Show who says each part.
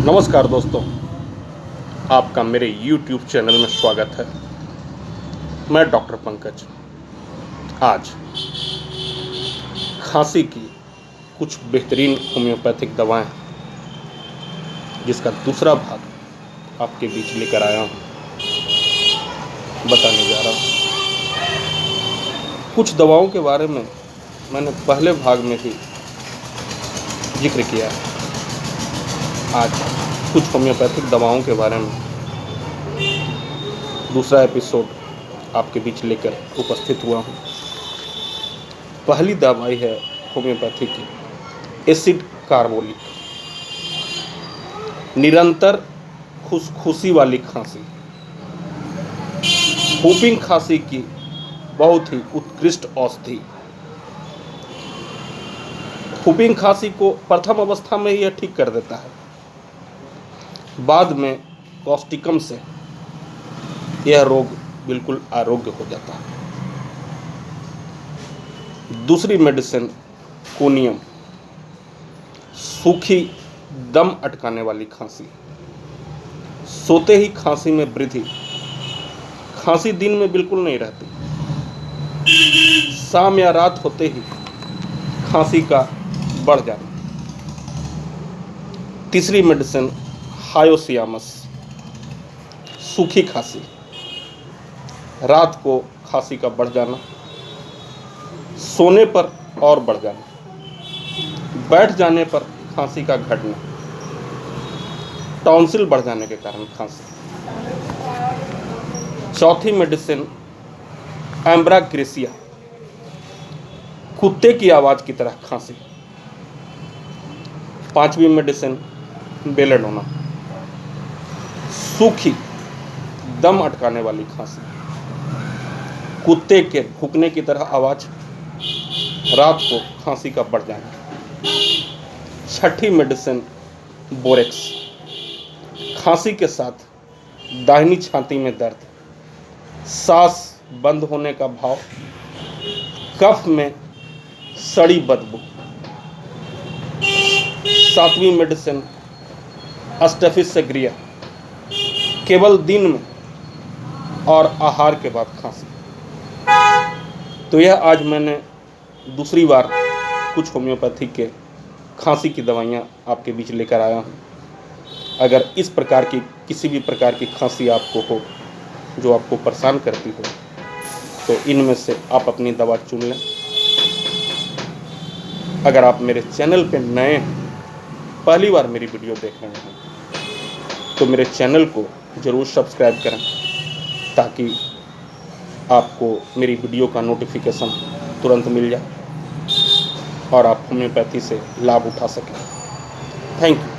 Speaker 1: नमस्कार दोस्तों, आपका मेरे YouTube चैनल में स्वागत है। मैं डॉक्टर पंकज। आज खांसी की कुछ बेहतरीन होम्योपैथिक दवाएं जिसका दूसरा भाग आपके बीच लेकर आया हूं, बताने जा रहा हूं। कुछ दवाओं के बारे में मैंने पहले भाग में ही जिक्र किया है। आज कुछ होम्योपैथिक दवाओं के बारे में दूसरा एपिसोड आपके बीच लेकर उपस्थित हुआ हूँ। पहली दवाई है होम्योपैथी की एसिड कार्बोलिक। निरंतर खुशखुशी वाली खांसी, whooping खांसी की बहुत ही उत्कृष्ट औषधि। whooping खांसी को प्रथम अवस्था में यह ठीक कर देता है, बाद में कॉस्टिकम से यह रोग बिल्कुल आरोग्य हो जाता है। दूसरी मेडिसिन कोनियम, सूखी दम अटकाने वाली खांसी, सोते ही खांसी में वृद्धि, खांसी दिन में बिल्कुल नहीं रहती, शाम या रात होते ही खांसी का बढ़ जाना। तीसरी मेडिसिन हायोसियामस, सूखी खांसी, रात को खांसी का बढ़ जाना, सोने पर और बढ़ जाना, बैठ जाने पर खांसी का घटना, टॉन्सिल बढ़ जाने के कारण खांसी। चौथी मेडिसिन एम्ब्राक्रेसिया, कुत्ते की आवाज की तरह खांसी। पांचवी मेडिसिन बेलेडोना, सूखी दम अटकाने वाली खांसी, कुत्ते के भूकने की तरह आवाज, रात को खांसी का बढ़ जाना। छठी मेडिसिन बोरेक्स, खांसी के साथ दाहिनी छाती में दर्द, सांस बंद होने का भाव, कफ में सड़ी बदबू। सातवीं मेडिसिन स्टेफिस सेग्रिया, केवल दिन में और आहार के बाद खांसी। तो यह आज मैंने दूसरी बार कुछ होम्योपैथी के खांसी की दवाइयाँ आपके बीच लेकर आया हूँ। अगर इस प्रकार की किसी भी प्रकार की खांसी आपको हो जो आपको परेशान करती हो, तो इनमें से आप अपनी दवा चुन लें। अगर आप मेरे चैनल पे नए हैं, पहली बार मेरी वीडियो देख रहे हैं, तो मेरे चैनल को ज़रूर सब्सक्राइब करें ताकि आपको मेरी वीडियो का नोटिफिकेशन तुरंत मिल जाए और आप होम्योपैथी से लाभ उठा सकें। Thank you.